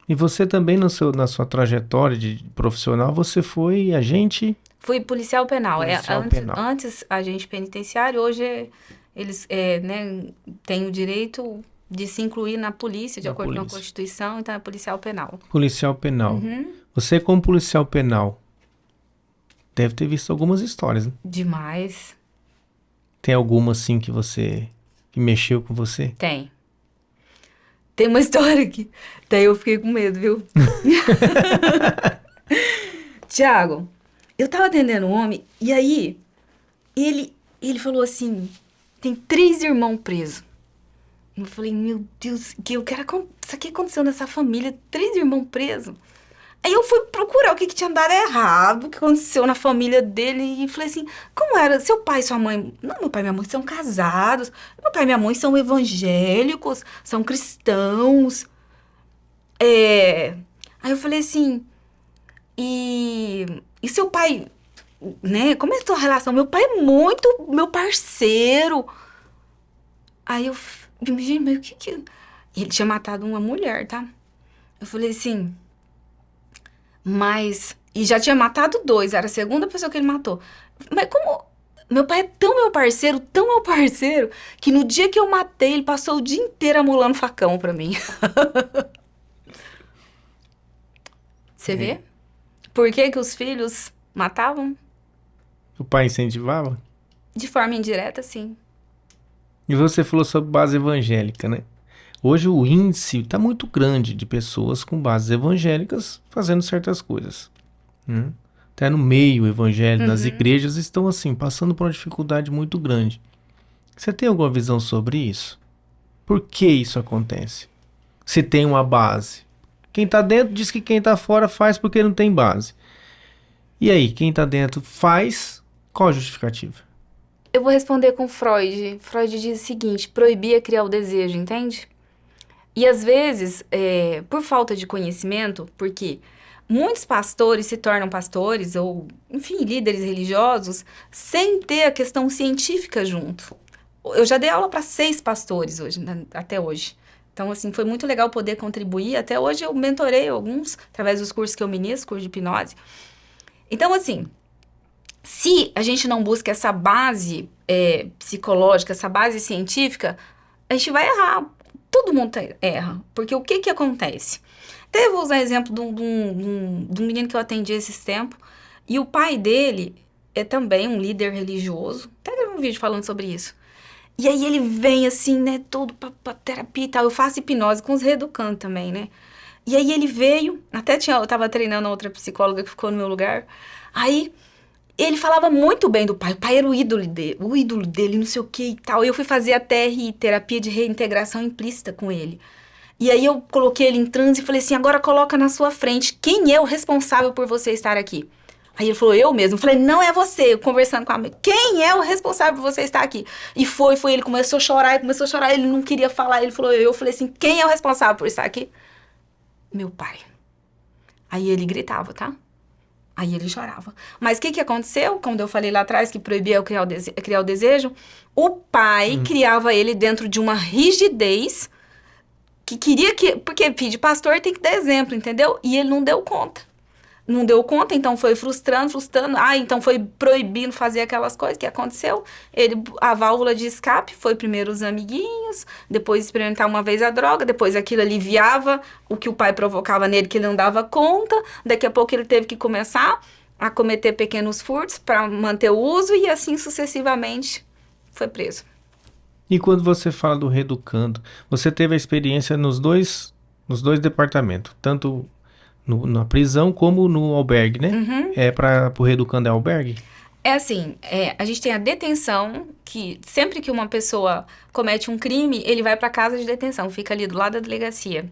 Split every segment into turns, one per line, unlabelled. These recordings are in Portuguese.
E você também, na sua trajetória de profissional, você foi agente
Fui policial penal.
policial penal.
Antes agente penitenciário, hoje eles né, têm o direito de se incluir na polícia, de
Na
acordo com a
polícia.
Constituição, então é policial penal.
Policial penal.
Uhum.
Você, como policial penal, deve ter visto algumas histórias, né?
Demais.
Tem alguma, assim, que mexeu com você?
Tem. Tem uma história aqui. Daí eu fiquei com medo, viu? Tiago, eu tava atendendo um homem e aí ele falou assim, tem 3 irmãos presos. Eu falei, meu Deus, isso aqui aconteceu nessa família, 3 irmãos presos. Aí eu fui procurar o que tinha dado errado, o que aconteceu na família dele, e falei assim, como era? Seu pai e sua mãe... Não, meu pai e minha mãe são casados, meu pai e minha mãe são evangélicos, são cristãos. Aí eu falei assim, e seu pai, né, como é a tua relação? Meu pai é muito meu parceiro. Aí gente, mas o que... Ele tinha matado uma mulher, tá? Eu falei assim... Mas... E já tinha matado 2, era a segunda pessoa que ele matou. Mas como... Meu pai é tão meu parceiro, que no dia que eu matei, ele passou o dia inteiro amolando facão pra mim. Você vê? Por que os filhos matavam?
O pai incentivava?
De forma indireta, sim.
E você falou sobre base evangélica, né? Hoje o índice está muito grande de pessoas com bases evangélicas fazendo certas coisas. Né? Até no meio evangélico, nas igrejas, estão assim, passando por uma dificuldade muito grande. Você tem alguma visão sobre isso? Por que isso acontece? Se tem uma base. Quem está dentro diz que quem está fora faz porque não tem base. E aí, quem está dentro faz, qual a justificativa?
Eu vou responder com Freud. Freud diz o seguinte, proibir é criar o desejo, entende? E às vezes, por falta de conhecimento, porque muitos pastores se tornam pastores ou, enfim, líderes religiosos sem ter a questão científica junto. Eu já dei aula para 6 pastores hoje, até hoje. Então, assim, foi muito legal poder contribuir. Até hoje eu mentorei alguns através dos cursos que eu ministro, curso de hipnose. Então, assim, se a gente não busca essa base psicológica, essa base científica, a gente vai errar. Todo mundo erra. Porque o que acontece? Até eu vou usar exemplo de um menino que eu atendi esses tempos. E o pai dele é também um líder religioso. Até gravei um vídeo falando sobre isso. E aí ele vem assim, né, todo pra terapia e tal. Eu faço hipnose com os reeducando também, né? E aí ele veio, eu tava treinando a outra psicóloga que ficou no meu lugar. Aí ele falava muito bem do pai. O pai era o ídolo dele, não sei o que e tal. E eu fui fazer a TRI, terapia de reintegração implícita com ele. E aí eu coloquei ele em transe e falei assim, agora coloca na sua frente, quem é o responsável por você estar aqui? Aí ele falou, eu mesmo. Eu falei, não é você. Eu conversando com a mãe, quem é o responsável por você estar aqui? E foi, ele começou a chorar, ele não queria falar. Ele falou, eu falei assim, quem é o responsável por estar aqui? Meu pai. Aí ele gritava, tá? Aí ele chorava. Mas o que aconteceu? Quando eu falei lá atrás que proibia eu criar o desejo, o pai criava ele dentro de uma rigidez que queria que... Porque filho de pastor tem que dar exemplo, entendeu? E ele não deu conta. Não deu conta, então foi frustrando. Então foi proibindo fazer aquelas coisas. O que aconteceu? A válvula de escape foi primeiro os amiguinhos, depois experimentar uma vez a droga, depois aquilo aliviava o que o pai provocava nele, que ele não dava conta. Daqui a pouco ele teve que começar a cometer pequenos furtos para manter o uso e assim sucessivamente foi preso.
E quando você fala do reeducando, você teve a experiência nos dois departamentos, tanto na prisão como no albergue, né? Pro reeducando é albergue?
É assim, a gente tem a detenção, que sempre que uma pessoa comete um crime, ele vai para casa de detenção, fica ali do lado da delegacia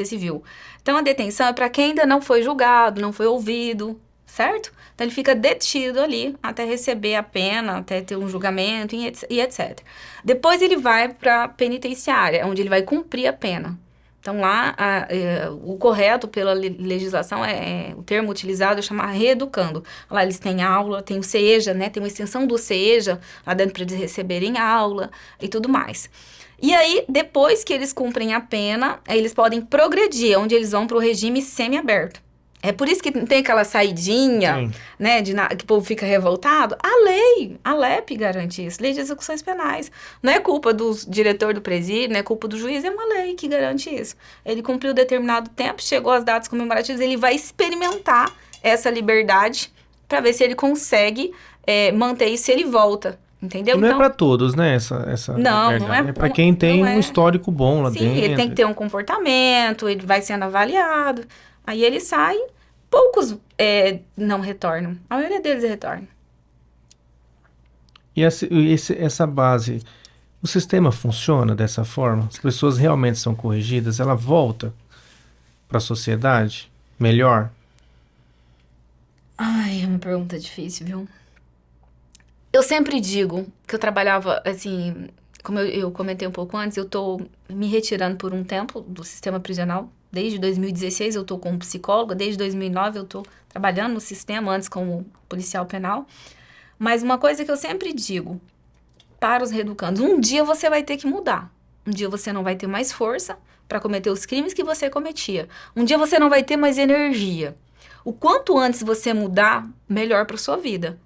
civil. Então a detenção é para quem ainda não foi julgado, não foi ouvido, certo? Então ele fica detido ali até receber a pena, até ter um julgamento e etc. Depois ele vai para penitenciária, onde ele vai cumprir a pena. Então lá, o correto pela legislação, o termo utilizado é chamar reeducando. Lá eles têm aula, tem o CEJA, né? Tem uma extensão do CEJA lá dentro para eles receberem aula e tudo mais. E aí, depois que eles cumprem a pena, aí eles podem progredir, onde eles vão para o regime semiaberto. É por isso que tem aquela saidinha,
Sim.
né, que o povo fica revoltado. A LEP garante isso, Lei de Execuções Penais. Não é culpa do diretor do presídio, não é culpa do juiz, é uma lei que garante isso. Ele cumpriu determinado tempo, chegou às datas comemorativas, ele vai experimentar essa liberdade para ver se ele consegue manter isso, se ele volta. Entendeu?
E não é
Então,
pra todos, né, essa
não
liberdade.
é.
É pra quem tem
Não
um
é.
histórico bom lá
Sim, ele tem que
dentro.
ter um comportamento, ele vai sendo avaliado. Aí ele sai, poucos não retornam. A maioria deles retorna.
E essa base, o sistema funciona dessa forma? As pessoas realmente são corrigidas? Ela volta para a sociedade melhor?
Ai, é uma pergunta difícil, viu? Eu sempre digo que eu trabalhava, assim, como eu comentei um pouco antes, eu tô me retirando por um tempo do sistema prisional. Desde 2016 eu tô como psicóloga, desde 2009 eu tô trabalhando no sistema, antes como policial penal. Mas uma coisa que eu sempre digo para os reeducandos, um dia você vai ter que mudar. Um dia você não vai ter mais força para cometer os crimes que você cometia. Um dia você não vai ter mais energia. O quanto antes você mudar, melhor para sua vida.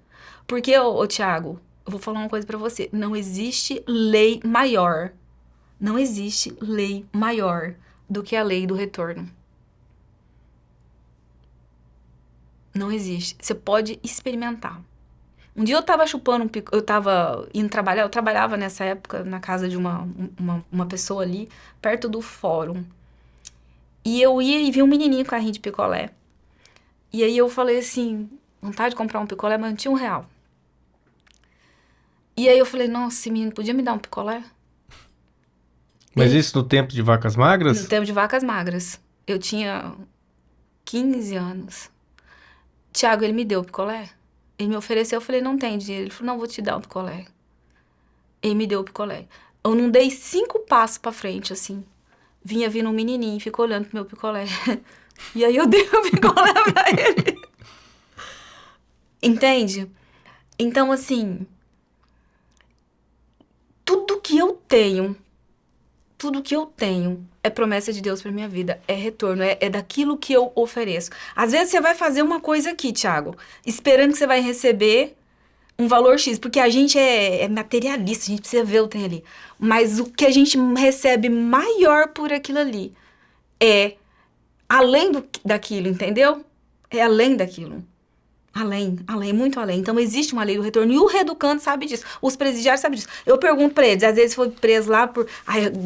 Porque, Thiago, eu vou falar uma coisa para você. Não existe lei maior. Não existe lei maior do que a lei do retorno. Não existe. Você pode experimentar. Um dia eu tava chupando eu tava indo trabalhar, eu trabalhava nessa época na casa de uma pessoa ali, perto do fórum. E eu ia e vi um menininho com carrinho de picolé. E aí eu falei assim, vontade de comprar um picolé, mas não tinha R$1. E aí eu falei, nossa, esse menino podia me dar um picolé?
Mas isso no tempo de vacas magras?
No tempo de vacas magras. Eu tinha 15 anos. Thiago, ele me deu o picolé. Ele me ofereceu, eu falei, não tem dinheiro. Ele falou, não, vou te dar um picolé. Ele me deu o picolé. Eu não dei 5 passos pra frente, assim. Vinha vindo um menininho, ficou olhando pro meu picolé. E aí eu dei o picolé pra ele. Entende? Então, assim, tudo que eu tenho é promessa de Deus pra minha vida, é retorno, é daquilo que eu ofereço. Às vezes você vai fazer uma coisa aqui, Thiago, esperando que você vai receber um valor X, porque a gente é materialista, a gente precisa ver o trem ali. Mas o que a gente recebe maior por aquilo ali é além daquilo, entendeu? É além daquilo. Além, muito além. Então, existe uma lei do retorno. E o reeducando sabe disso. Os presidiários sabem disso. Eu pergunto pra eles, às vezes foi preso lá por...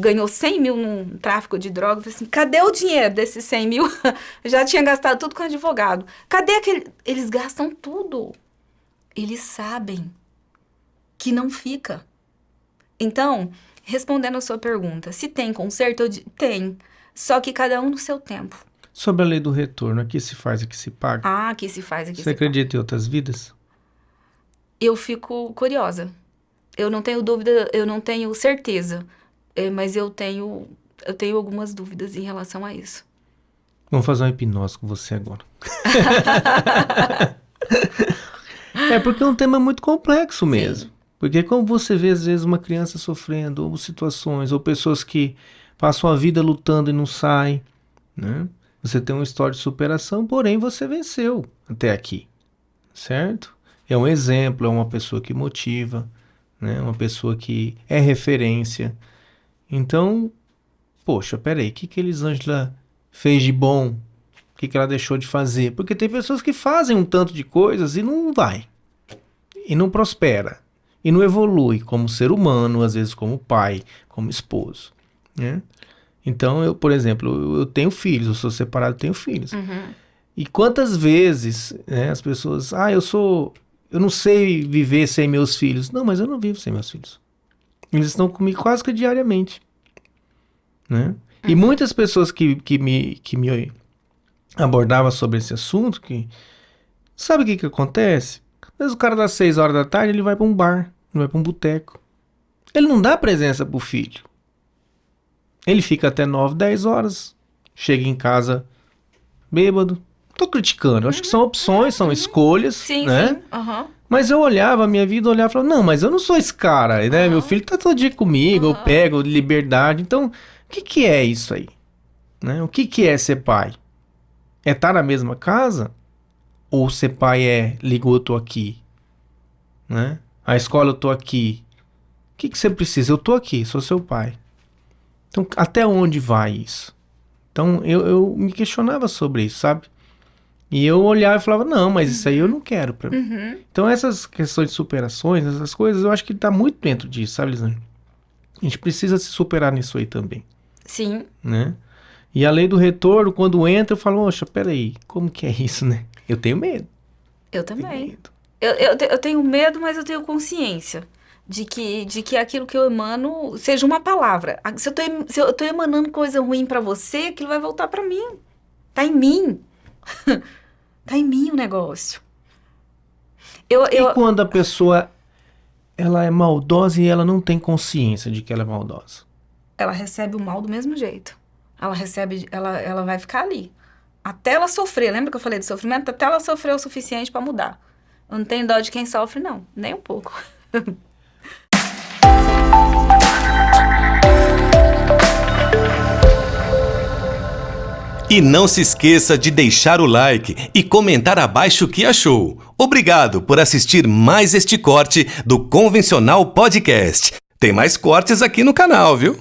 ganhou 100 mil num tráfico de droga. Eu falei assim, cadê o dinheiro desses 100 mil? Já tinha gastado tudo com advogado. Cadê aquele... Eles gastam tudo. Eles sabem que não fica. Então, respondendo a sua pergunta, se tem conserto, eu digo, tem. Só que cada um no seu tempo.
Sobre a lei do retorno, aqui se faz, aqui se paga.
Ah, aqui se faz, aqui
Você
se
acredita em outras vidas?
eu fico curiosa. Eu não tenho dúvida, eu não tenho certeza, mas eu tenho algumas dúvidas em relação a isso.
Vamos fazer uma hipnose com você agora. É porque é um tema muito complexo mesmo.
Sim.
Porque como você vê, às vezes, uma criança sofrendo, ou situações, ou pessoas que passam a vida lutando e não saem, né? Você tem uma história de superação, porém você venceu até aqui, certo? É um exemplo, é uma pessoa que motiva, né? Uma pessoa que é referência. Então, poxa, peraí, o que Elisângela fez de bom? O que ela deixou de fazer? Porque tem pessoas que fazem um tanto de coisas e não vai. E não prospera. E não evolui como ser humano, às vezes como pai, como esposo, né? Então, eu, por exemplo, eu tenho filhos, eu sou separado, tenho filhos.
Uhum.
E quantas vezes, né, as pessoas, eu não sei viver sem meus filhos. Não, mas eu não vivo sem meus filhos. Eles estão comigo quase que diariamente, né? E muitas pessoas que me abordavam sobre esse assunto, sabe o que acontece? Às vezes o cara das 6 horas da tarde, ele vai para um bar, ele vai para um boteco. Ele não dá presença pro filho. Ele fica até 9, 10 horas. Chega em casa bêbado. tô criticando, eu acho que são opções, são escolhas,
Sim,
né?
sim. Aham.
Mas eu olhava a minha vida, olhava e falava, não, mas eu não sou esse cara, né? Meu filho tá todo dia comigo, eu pego liberdade. Então, o que é isso aí? Né? O que é ser pai? É estar na mesma casa? Ou ser pai ligou, eu tô aqui? Né? A escola, eu tô aqui. O que você precisa? Eu tô aqui, sou seu pai. Então, até onde vai isso? Então, eu me questionava sobre isso, sabe? E eu olhava e falava, não, mas isso aí eu não quero pra mim.
Uhum.
Então, essas questões de superações, essas coisas, eu acho que tá muito dentro disso, sabe, Lisandro? A gente precisa se superar nisso aí também,
Sim.
né? E a lei do retorno, quando entra, eu falo, poxa, peraí, como que é isso, né? Eu tenho medo.
Eu
Tenho
também.
medo.
Eu tenho medo, mas eu tenho consciência de que aquilo que eu emano seja uma palavra. Se eu tô emanando coisa ruim pra você, aquilo vai voltar pra mim. Tá em mim. Tá em mim o negócio.
E quando a pessoa, ela é maldosa e ela não tem consciência de que ela é maldosa?
Ela recebe o mal do mesmo jeito. Ela vai ficar ali. Até ela sofrer. Lembra que eu falei de sofrimento? Até ela sofrer o suficiente pra mudar. Eu não tenho dó de quem sofre, não. Nem um pouco.
E não se esqueça de deixar o like e comentar abaixo o que achou. Obrigado por assistir mais este corte do Convencional Podcast. Tem mais cortes aqui no canal, viu?